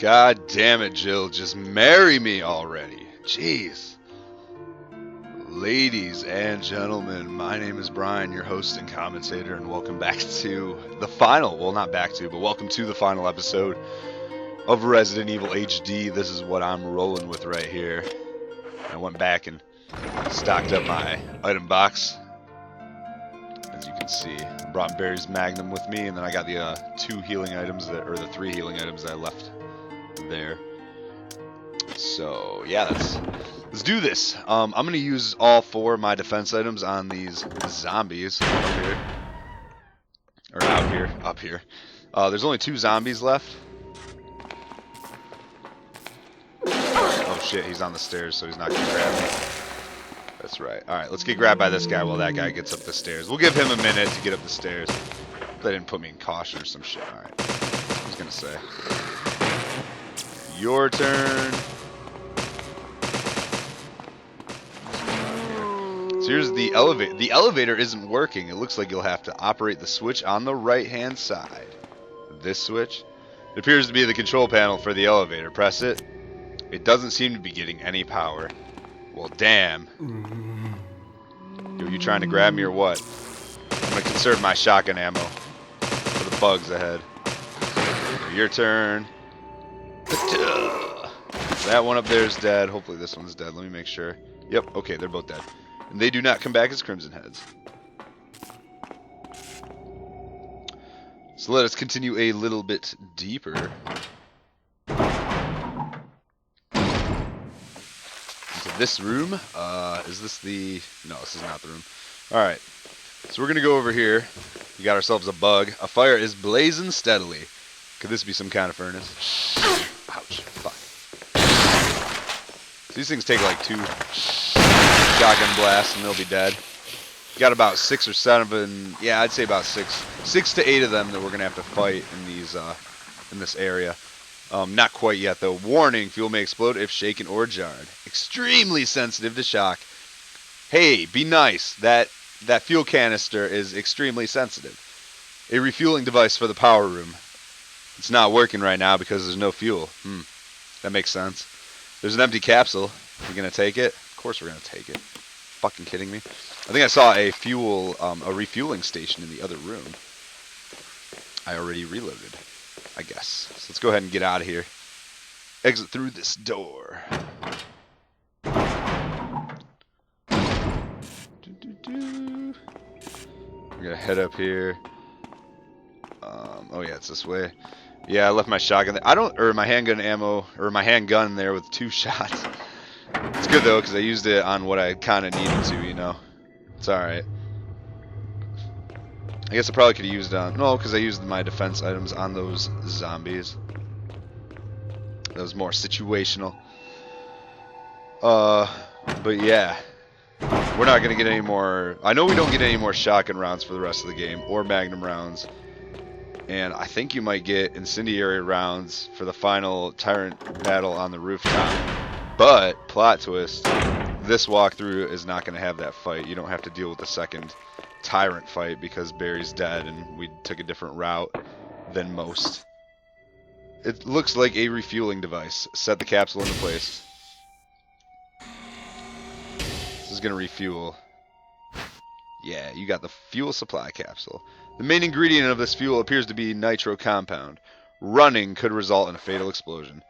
God damn it, Jill. Just marry me already. Jeez. Ladies and gentlemen, my name is Brian, your host and commentator, and welcome back to the final, well, not back to, but welcome to the final episode of Resident Evil HD. This is what I'm rolling with right here. I went back and stocked up my item box. As you can see, I brought Barry's Magnum with me, and then I got the two healing items, or the 3 healing items that I left there. So yeah, let's do this. I'm gonna use all 4 of my defense items on these zombies up here, or out here, up here. There's only 2 zombies left. Oh shit, he's on the stairs, so he's not gonna grab me. That's right. All right, let's get grabbed by this guy while that guy gets up the stairs. We'll give him a minute to get up the stairs. They didn't put me in caution or some shit. All right, I was gonna say. Your turn. So here's the elevator. The elevator isn't working. It looks like you'll have to operate the switch on the right-hand side. This switch. It appears to be the control panel for the elevator. Press it. It doesn't seem to be getting any power. Well, damn. Yo, you trying to grab me or what? I'm gonna conserve my shotgun ammo for the bugs ahead. Your turn. That one up there is dead. Hopefully this one's dead. Let me make sure. Yep, okay, they're both dead. And they do not come back as Crimson Heads. So let us continue a little bit deeper. Into this room. Is this the... No, this is not the room. Alright. So we're going to go over here. We got ourselves a bug. A fire is blazing steadily. Could this be some kind of furnace? Ouch. Fuck. So these things take like 2 shotgun blasts and they'll be dead. Got about 6 or 7, yeah, I'd say about 6 to 8 of them that we're gonna have to fight in these in this area. Not quite yet though. Warning: fuel may explode if shaken or jarred. Extremely sensitive to shock. Hey, be nice. That fuel canister is extremely sensitive. A refueling device for the power room. It's not working right now because there's no fuel. That makes sense. There's an empty capsule. We're gonna take it? Of course we're gonna take it. Fucking kidding me? I think I saw a a refueling station in the other room. I already reloaded, I guess. So let's go ahead and get out of here. Exit through this door. We're gonna head up here. Oh yeah, it's this way. Yeah, I left my shotgun there. Or my handgun ammo, or my handgun there with 2 shots. It's good though, because I used it on what I kind of needed to, you know. It's alright. I guess I probably could have used no, because I used my defense items on those zombies. That was more situational. But yeah. We're not going to get any more... I know we don't get any more shotgun rounds for the rest of the game, or magnum rounds. And I think you might get incendiary rounds for the final tyrant battle on the rooftop. But, plot twist, this walkthrough is not going to have that fight. You don't have to deal with the second tyrant fight because Barry's dead and we took a different route than most. It looks like a refueling device. Set the capsule into place. This is going to refuel. Yeah, you got the fuel supply capsule. The main ingredient of this fuel appears to be nitro compound. Running could result in a fatal explosion.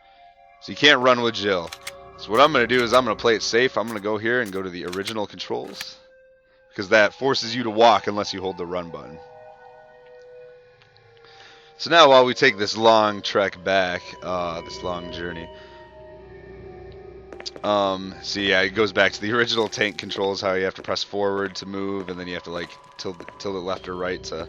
So you can't run with Jill. So what I'm going to do is I'm going to play it safe. I'm going to go here and go to the original controls. Because that forces you to walk unless you hold the run button. So now while we take this long trek back, this long journey. So yeah, it goes back to the original tank controls, how you have to press forward to move, and then you have to like tilt the left or right to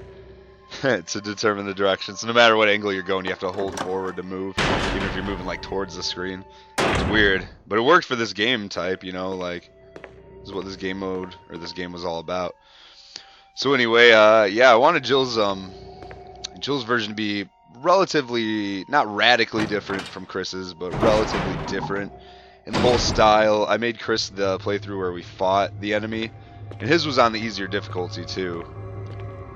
to determine the direction. So no matter what angle you're going, you have to hold forward to move, even if you're moving like towards the screen. It's weird, but it worked for this game type, you know, like this is what this game mode or this game was all about. So anyway, yeah, I wanted Jill's version to be relatively, not radically different from Chris's, but relatively different in the whole style. I made Chris the playthrough where we fought the enemy, and his was on the easier difficulty too.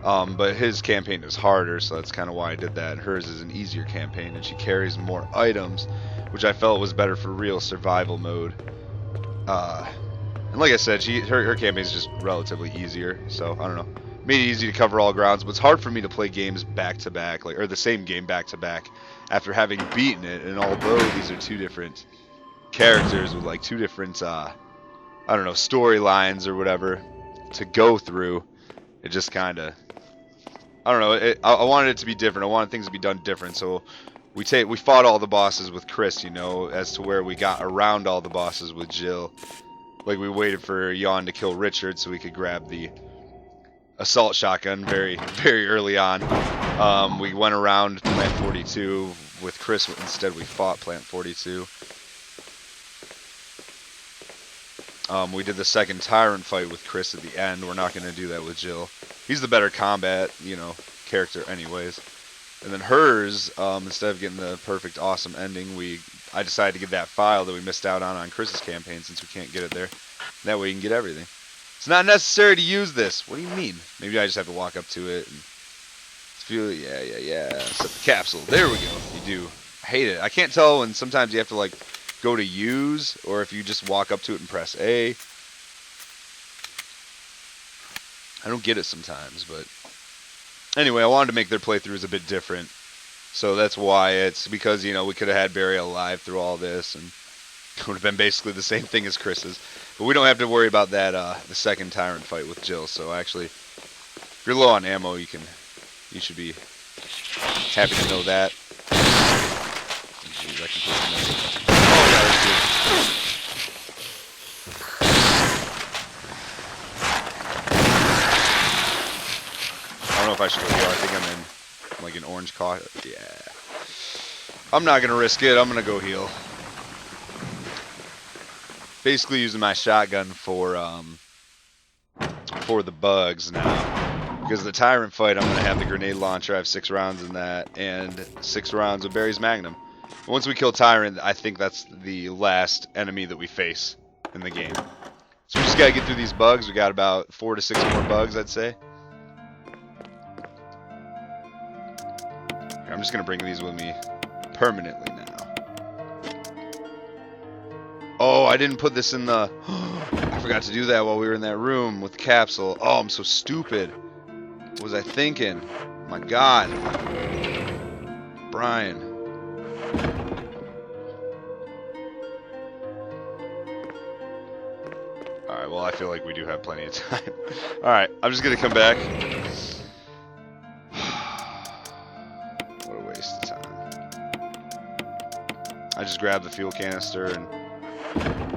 But his campaign is harder, so that's kind of why I did that. Hers is an easier campaign, and she carries more items, which I felt was better for real survival mode. And like I said, her campaign is just relatively easier, so I don't know. Made it easy to cover all grounds, but it's hard for me to play games back to back, or the same game back to back, after having beaten it. And although these are two different characters with like two different, I don't know, storylines or whatever to go through, it just kind of, I don't know. I wanted it to be different. I wanted things to be done different. So we fought all the bosses with Chris, you know, as to where we got around all the bosses with Jill. Like we waited for e.m.o.b.r.i.a.n to kill Richard so we could grab the assault shotgun very early on. We went around Plant 42 with Chris. Instead, we fought Plant 42. We did the second Tyrant fight with Chris at the end. We're not going to do that with Jill. He's the better combat, you know, character anyways. And then hers, instead of getting the perfect awesome ending, I decided to get that file that we missed out on Chris's campaign since we can't get it there. That way you can get everything. It's not necessary to use this. What do you mean? Maybe I just have to walk up to it and feel, yeah. Set the capsule. There we go. You do. I hate it. I can't tell when sometimes you have to like go to use, or if you just walk up to it and press A. I don't get it sometimes, but anyway, I wanted to make their playthroughs a bit different. So that's why. It's because, you know, we could have had Barry alive through all this, and it would have been basically the same thing as Chris's. But we don't have to worry about that, the second Tyrant fight with Jill. So actually, if you're low on ammo, you should be happy to know that. Jeez, I can put oh yeah, let's do it. I don't know if I should go heal. I think I'm in like an orange car. Yeah. I'm not gonna risk it. I'm gonna go heal. Basically using my shotgun for the bugs now. Because the Tyrant fight, I'm gonna have the grenade launcher. I have 6 rounds in that, and 6 rounds of Barry's Magnum. Once we kill Tyrant, I think that's the last enemy that we face in the game. So we just gotta get through these bugs. We got about 4 to 6 more bugs, I'd say. Here, I'm just gonna bring these with me permanently now. Oh, I didn't put this in the... I forgot to do that while we were in that room with the capsule. Oh, I'm so stupid. What was I thinking? My God. Brian. Alright, well, I feel like we do have plenty of time. Alright, I'm just going to come back. What a waste of time. I just grabbed the fuel canister and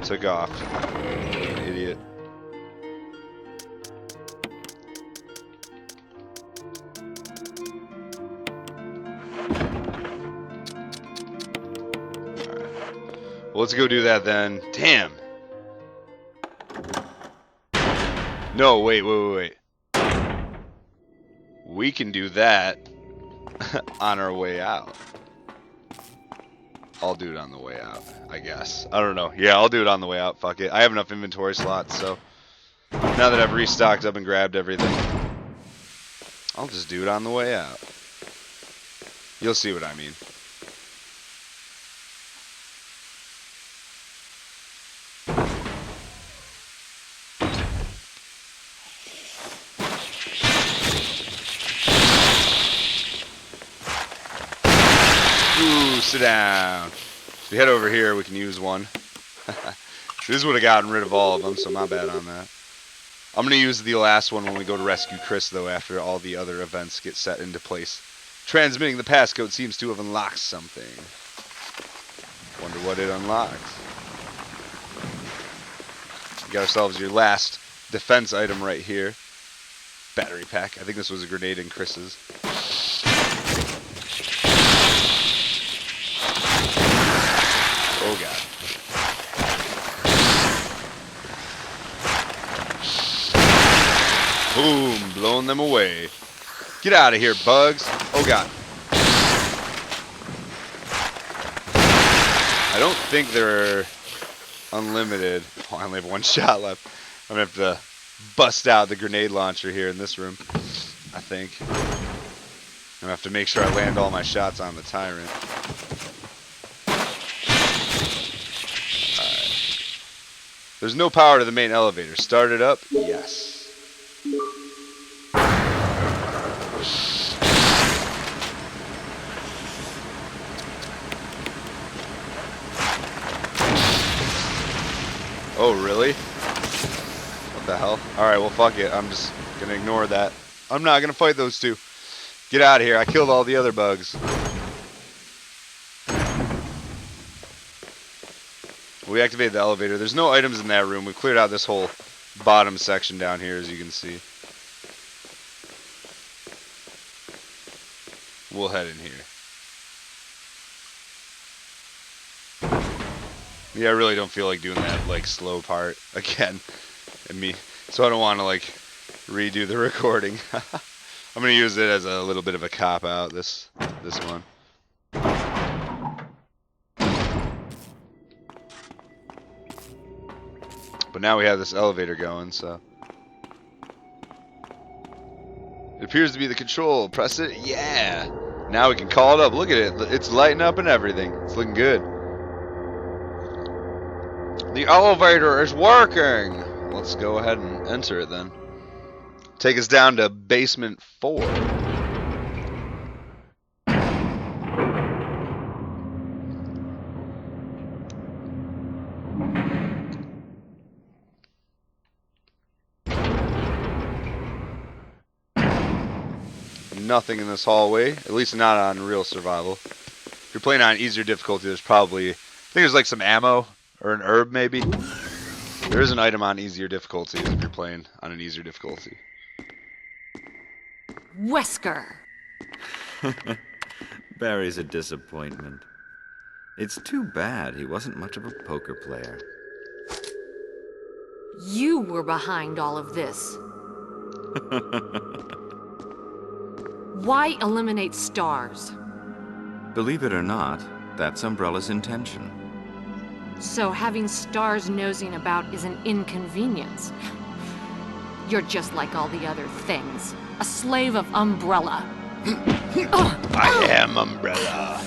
took off. Like an idiot. Alright. Well, let's go do that then. Damn! No, wait. We can do that on our way out. I'll do it on the way out, I guess. I don't know. Yeah, I'll do it on the way out. Fuck it. I have enough inventory slots, so now that I've restocked up and grabbed everything, I'll just do it on the way out. You'll see what I mean. Sit down. If we head over here, we can use one. This would have gotten rid of all of them, so my bad on that. I'm going to use the last one when we go to rescue Chris, though, after all the other events get set into place. Transmitting the passcode seems to have unlocked something. Wonder what it unlocks. We got ourselves your last defense item right here. Battery pack. I think this was a grenade in Chris's. Oh God. Boom, blowing them away. Get out of here, bugs. Oh God. I don't think they're unlimited. Oh, I only have 1 shot left. I'm gonna have to bust out the grenade launcher here in this room. I think. I'm gonna have to make sure I land all my shots on the tyrant. Alright. There's no power to the main elevator. Start it up? Yes. Oh, really? What the hell? Alright, well, fuck it. I'm just gonna ignore that. I'm not gonna fight those two. Get out of here. I killed all the other bugs. We activated the elevator. There's no items in that room. We cleared out this whole bottom section down here, as you can see. We'll head in here. Yeah, I really don't feel like doing that, like, slow part again. So I don't want to, like, redo the recording. I'm going to use it as a little bit of a cop-out, this one. But now we have this elevator going, so. It appears to be the control. Press it. Yeah! Now we can call it up. Look at it. It's lighting up and everything. It's looking good. The elevator is working! Let's go ahead and enter it then. Take us down to basement 4. Nothing in this hallway, at least not on real survival. If you're playing on easier difficulty, there's probably, I think there's like some ammo or an herb maybe. There is an item on easier difficulties if you're playing on an easier difficulty. Wesker! Barry's a disappointment. It's too bad he wasn't much of a poker player. You were behind all of this. Why eliminate stars? Believe it or not, that's Umbrella's intention. So having stars nosing about is an inconvenience. You're just like all the other things. A slave of Umbrella. I am Umbrella.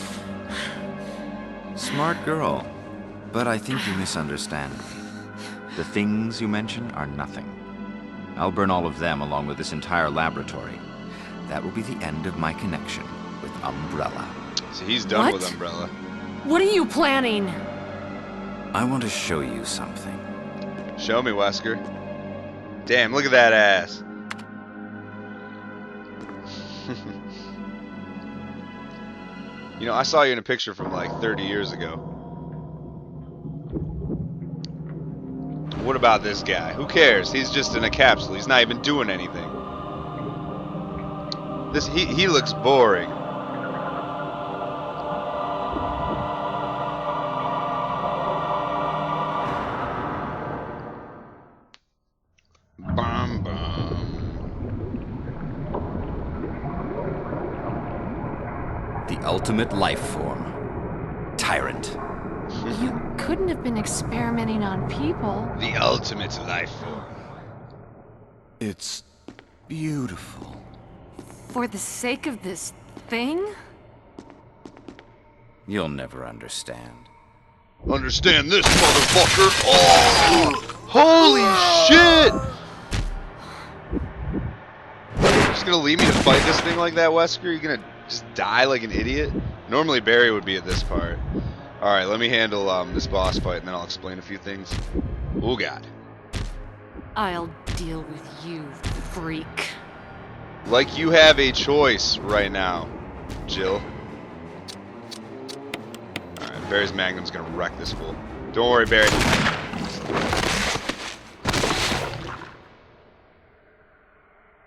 Smart girl, but I think you misunderstand me. The things you mention are nothing. I'll burn all of them along with this entire laboratory. That will be the end of my connection with Umbrella. So he's done What? with Umbrella. What are you planning? I want to show you something. Show me, Wesker. Damn, look at that ass. You know, I saw you in a picture from like 30 years ago. What about this guy? Who cares? He's just in a capsule. He's not even doing anything. He looks boring. Bum, bum. The ultimate life form. Tyrant. You couldn't have been experimenting on people. The ultimate life form. It's beautiful. For the sake of this thing? You'll never understand. Understand this, motherfucker! Oh! Holy shit! You're just gonna leave me to fight this thing like that, Wesker? You're gonna just die like an idiot? Normally Barry would be at this part. Alright, let me handle this boss fight and then I'll explain a few things. Oh god. I'll deal with you, freak. Like you have a choice right now, Jill. Alright, Barry's Magnum's gonna wreck this fool. Don't worry, Barry.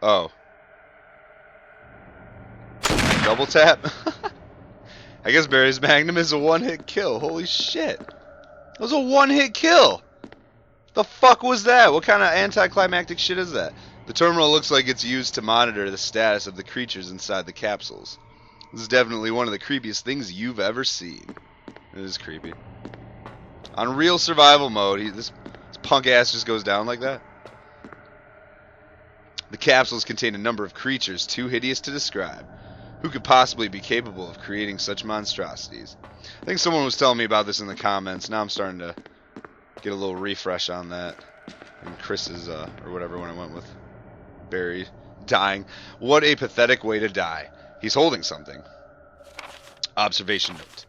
Oh. Double tap? I guess Barry's Magnum is a one-hit kill. Holy shit. That was a one-hit kill! The fuck was that? What kind of anticlimactic shit is that? The terminal looks like it's used to monitor the status of the creatures inside the capsules. This is definitely one of the creepiest things you've ever seen. It is creepy. On real survival mode, this punk ass just goes down like that. The capsules contain a number of creatures too hideous to describe. Who could possibly be capable of creating such monstrosities? I think someone was telling me about this in the comments. Now I'm starting to get a little refresh on that. And Chris's, or whatever one I went with, buried, dying. What a pathetic way to die. He's holding something. Observation note.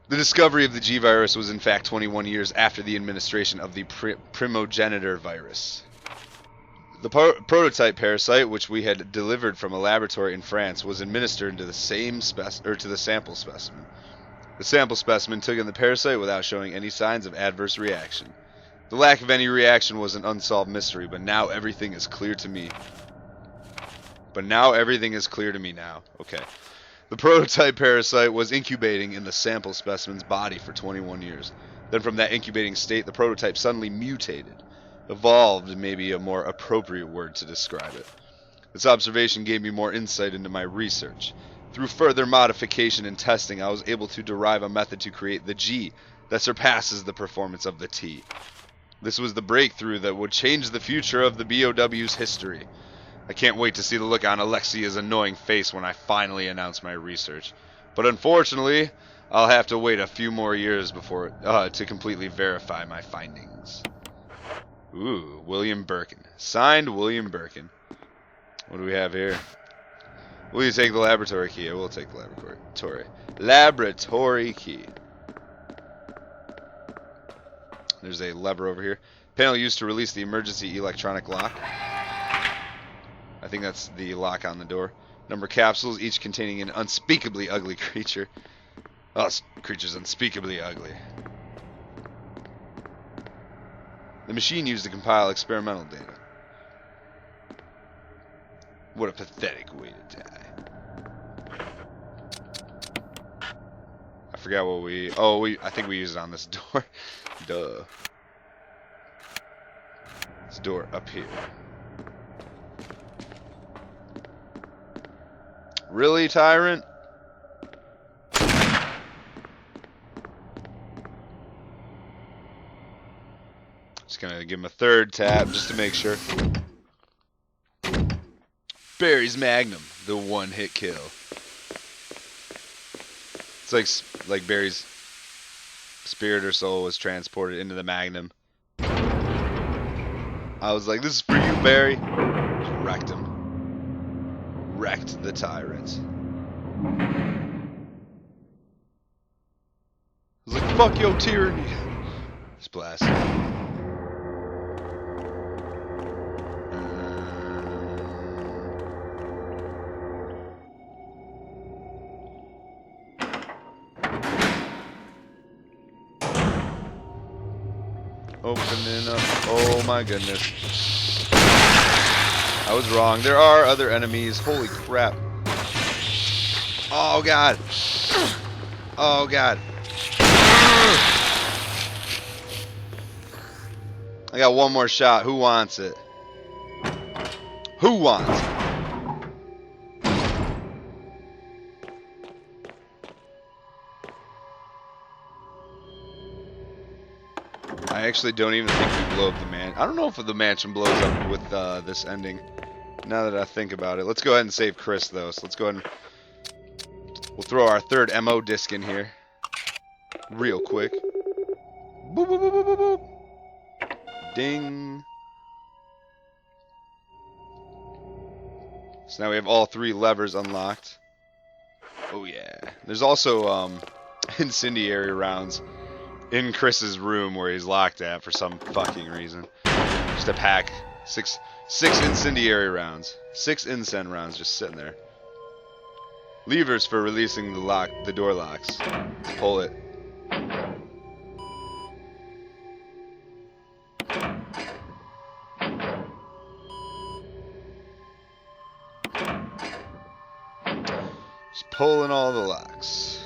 The discovery of the G virus was in fact 21 years after the administration of the primogenitor virus. The prototype parasite, which we had delivered from a laboratory in France, was administered to the sample specimen. The sample specimen took in the parasite without showing any signs of adverse reaction. The lack of any reaction was an unsolved mystery, but now everything is clear to me. Now. Okay. The prototype parasite was incubating in the sample specimen's body for 21 years. Then from that incubating state, the prototype suddenly mutated. Evolved may be a more appropriate word to describe it. This observation gave me more insight into my research. Through further modification and testing, I was able to derive a method to create the G that surpasses the performance of the T. This was the breakthrough that would change the future of the BOW's history. I can't wait to see the look on Alexia's annoying face when I finally announce my research. But unfortunately, I'll have to wait a few more years before to completely verify my findings. Ooh, William Birkin. Signed, William Birkin. What do we have here? Will you take the laboratory key? I will take the laboratory key. There's a lever over here. Panel used to release the emergency electronic lock. I think that's the lock on the door. Number capsules, each containing an unspeakably ugly creature. Oh, this creature's unspeakably ugly. The machine used to compile experimental data. What a pathetic way to die. I forgot what we... Oh, I think we used it on this door. Duh. This door up here. Really, Tyrant? Just gonna give him a third tap just to make sure. Barry's Magnum, the one-hit kill. It's like Barry's spirit or soul was transported into the Magnum. I was like, this is for you, Barry. Just wrecked him. Wrecked the tyrant. I was like, fuck yo, tyranny. Just blast. Opening up. Oh my goodness. I was wrong. There are other enemies. Holy crap. Oh god. Oh god. I got one more shot. Who wants it? Who wants it? I actually don't even think we blow up the mansion. I don't know if the mansion blows up with this ending. Now that I think about it. Let's go ahead and save Chris, though. So let's go ahead and... We'll throw our third M.O. disc in here. Real quick. Boop, boop, boop, boop, boop, boop. Ding. So now we have all three levers unlocked. Oh, yeah. There's also incendiary rounds in Chris's room where he's locked at for some fucking reason. Just a pack. Six incendiary rounds. 6 incend rounds just sitting there. Levers for releasing the door locks. Pull it. Just pulling all the locks.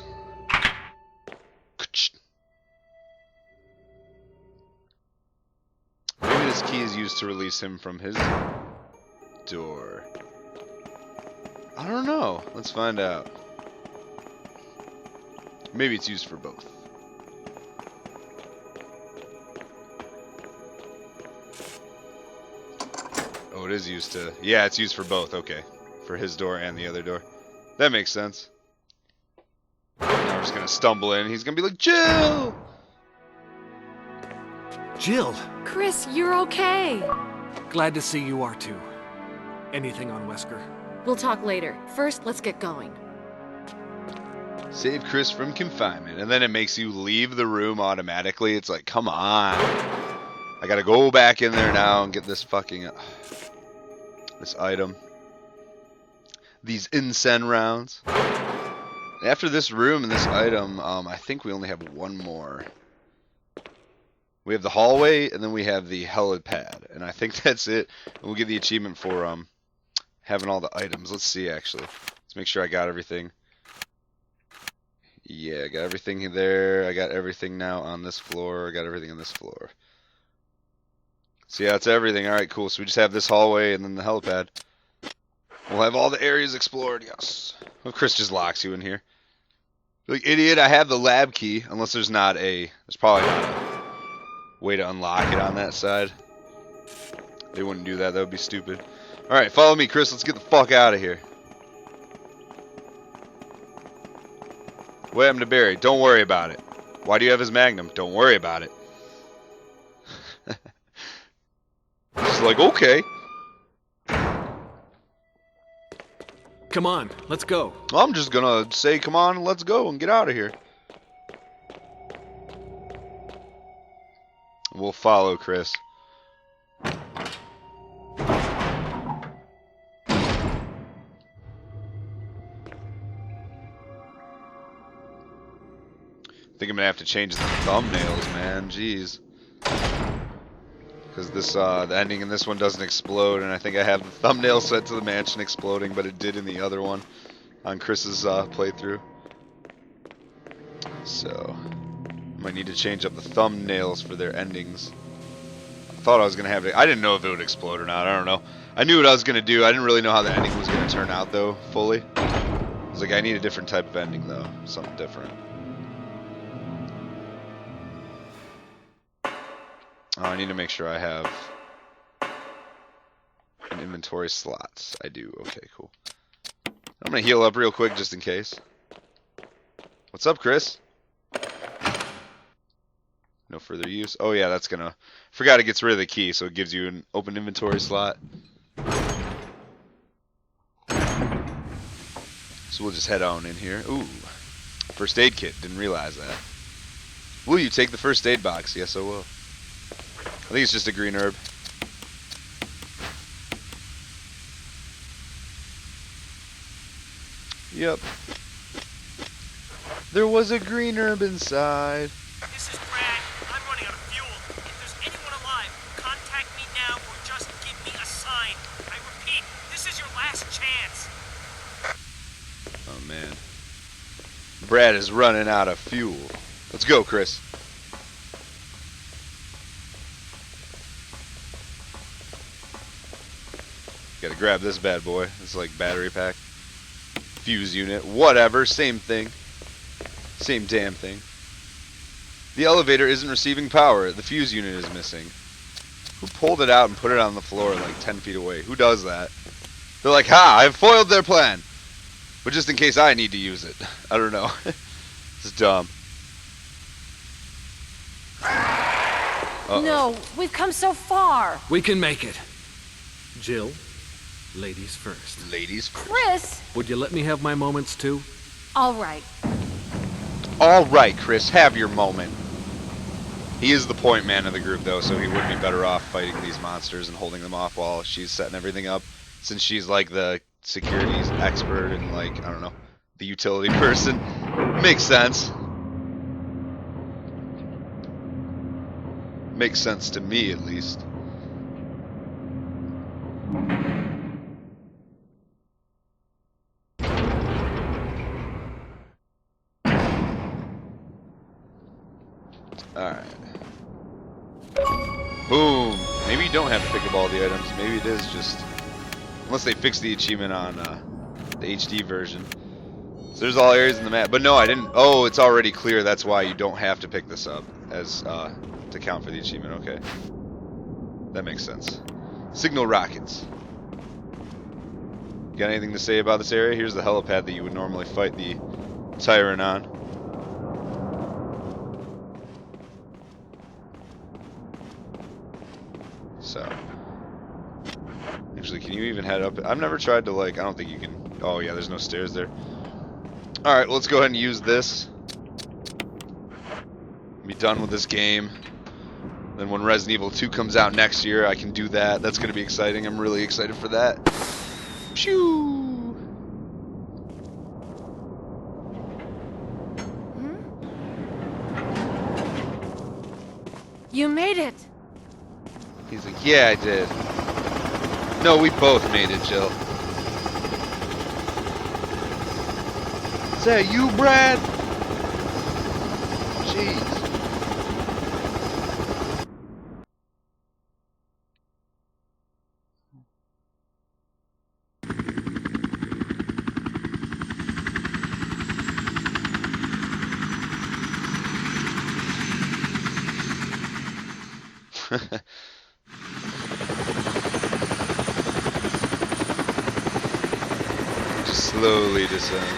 Maybe this key is used to release him from his door. I don't know. Let's find out. Maybe it's used for both. Oh, it is used to... Yeah, it's used for both. Okay. For his door and the other door. That makes sense. Now we're just going to stumble in. He's going to be like, Jill! Jill! Chris, you're okay. Glad to see you are too. Anything on Wesker? We'll talk later. First, let's get going. Save Chris from confinement. And then it makes you leave the room automatically. It's like, come on. I got to go back in there now and get this fucking... this item. These incense rounds. After this room and this item, I think we only have one more. We have the hallway, and then we have the helipad. And I think that's it. And we'll get the achievement for having all the items. Let's see, actually. Let's make sure I got everything. Yeah, I got everything there. I got everything now on this floor. I got everything on this floor. So yeah, that's everything. Alright, cool. So we just have this hallway and then the helipad. We'll have all the areas explored. Yes. Well, Chris just locks you in here. Like, idiot, I have the lab key. Unless there's not a... There's probably not a way to unlock it on that side. They wouldn't do that. That would be stupid. Alright, follow me, Chris. Let's get the fuck out of here. What happened to Barry? Don't worry about it. Why do you have his magnum? Don't worry about it. He's like, okay. Come on, let's go. I'm just gonna say, come on, let's go and get out of here. We'll follow Chris. I think I'm gonna have to change the thumbnails, man. Jeez. Because this, the ending in this one doesn't explode, and I think I have the thumbnail set to the mansion exploding, but it did in the other one on Chris's playthrough. So, I might need to change up the thumbnails for their endings. I thought I was gonna have it. I didn't know if it would explode or not. I don't know. I knew what I was gonna do. I didn't really know how the ending was gonna turn out, though, fully. I was like, I need a different type of ending, though, something different. Oh, I need to make sure I have an inventory slots. I do. Okay, cool. I'm going to heal up real quick just in case. What's up, Chris? No further use. Oh, yeah, that's going to... Forgot it gets rid of the key, so it gives you an open inventory slot. So we'll just head on in here. Ooh. First aid kit. Didn't realize that. Will you take the first aid box? Yes, I will. I think it's just a green herb. Yep. There was a green herb inside. This is Brad. I'm running out of fuel. If there's anyone alive, contact me now or just give me a sign. I repeat, this is your last chance. Oh, man. Brad is running out of fuel. Let's go, Chris. Gotta grab this bad boy. It's like battery pack. Fuse unit. Whatever. Same thing. Same damn thing. The elevator isn't receiving power. The fuse unit is missing. Who pulled it out and put it on the floor like 10 feet away? Who does that? They're like, ha! I've foiled their plan! But just in case I need to use it. I don't know. It's dumb. Uh-oh. No, we've come so far. We can make it. Jill, ladies first. Ladies first. Chris! Would you let me have my moments too? All right. All right, Chris, have your moment. He is the point man of the group, though, so he would be better off fighting these monsters and holding them off while she's setting everything up, since she's like the securities expert and like, I don't know, the utility person. Makes sense. Makes sense to me, at least. Alright. Boom! Maybe you don't have to pick up all the items. Maybe it is just... Unless they fix the achievement on the HD version. So there's all areas in the map. But no, I didn't... Oh, it's already clear. That's why you don't have to pick this up as to count for the achievement. Okay. That makes sense. Signal rockets. Got anything to say about this area? Here's the helipad that you would normally fight the tyrant on. So, actually, can you even head up? I've never tried to, like, I don't think you can. Oh, yeah, there's no stairs there. Alright, well, let's go ahead and use this. Be done with this game. Then when Resident Evil 2 comes out next year, I can do that. That's going to be exciting. I'm really excited for that. Phew! You made it! He's like, yeah, I did. No, we both made it, Jill. Is that you, Brad? Jeez. Just slowly descend.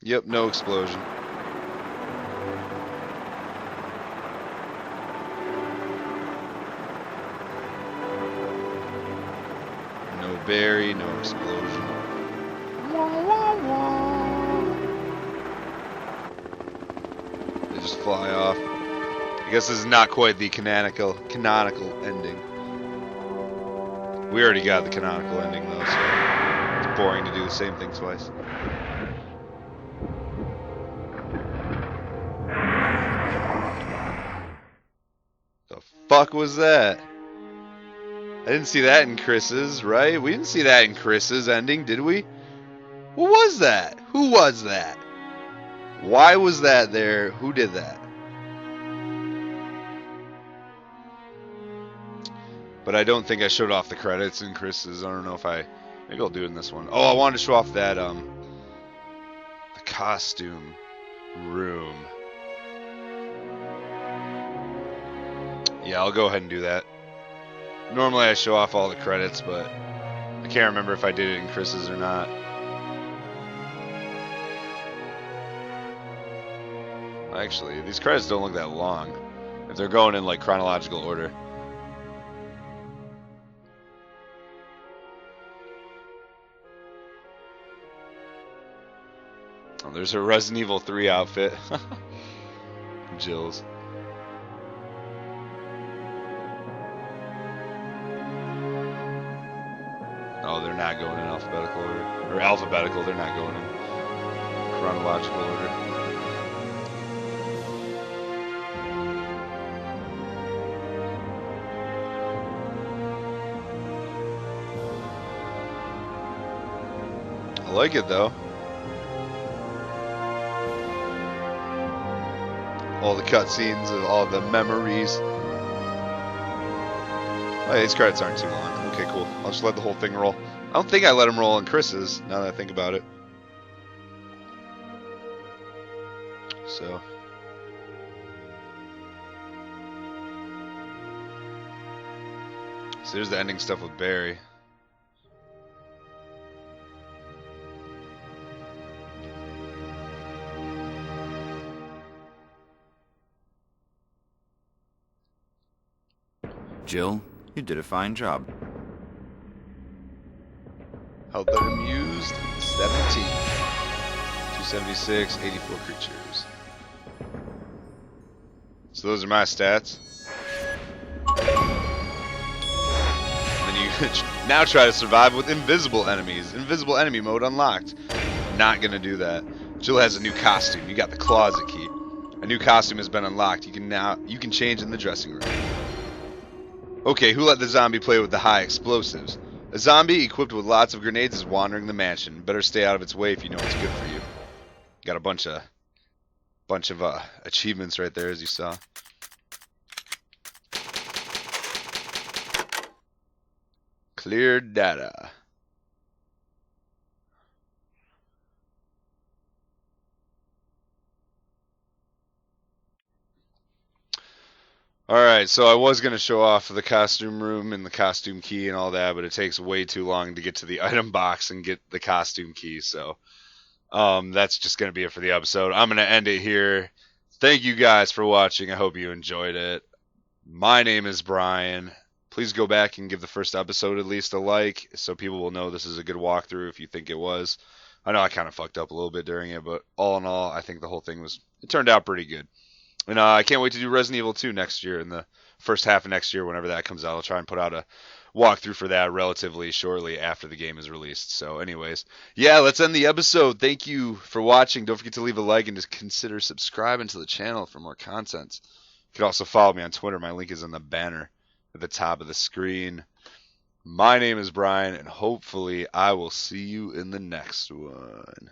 Yep, no explosion. No berry, no explosion. They just fly off. I guess this is not quite the canonical ending. We already got the canonical ending though, so it's boring to do the same thing twice. The fuck was that? I didn't see that in Chris's, right? We didn't see that in Chris's ending, did we? What was that? Who was that? Why was that there? Who did that? But I don't think I showed off the credits in Chris's. I don't know if I... Maybe I'll do it in this one. Oh, I wanted to show off that, the costume room. Yeah, I'll go ahead and do that. Normally I show off all the credits, but I can't remember if I did it in Chris's or not. Actually, these credits don't look that long. If they're going in, like, chronological order. Oh, there's her Resident Evil 3 outfit. Jill's. Oh, they're not going in alphabetical order. Or alphabetical, they're not going in chronological order. I like it though. All the cutscenes and all the memories. Oh, yeah, these credits aren't too long. Okay, cool. I'll just let the whole thing roll. I don't think I let him roll on Chris's, now that I think about it. So. So there's the ending stuff with Barry. Jill, you did a fine job. Held that amused 17. 276, 84 creatures. So those are my stats. And then you now try to survive with invisible enemies. Invisible enemy mode unlocked. Not gonna do that. Jill has a new costume. You got the closet key. A new costume has been unlocked. You can change in the dressing room. Okay, who let the zombie play with the high explosives? A zombie equipped with lots of grenades is wandering the mansion. Better stay out of its way if you know it's good for you. Got a bunch of achievements right there, as you saw. Clear data. Alright, so I was going to show off the costume room and the costume key and all that, but it takes way too long to get to the item box and get the costume key, so that's just going to be it for the episode. I'm going to end it here. Thank you guys for watching. I hope you enjoyed it. My name is Brian. Please go back and give the first episode at least a like so people will know this is a good walkthrough if you think it was. I know I kind of fucked up a little bit during it, but all in all, I think the whole thing it turned out pretty good. And I can't wait to do Resident Evil 2 next year, in the first half of next year, whenever that comes out. I'll try and put out a walkthrough for that relatively shortly after the game is released. So anyways, yeah, let's end the episode. Thank you for watching. Don't forget to leave a like and just consider subscribing to the channel for more content. You can also follow me on Twitter. My link is in the banner at the top of the screen. My name is Brian, and hopefully I will see you in the next one.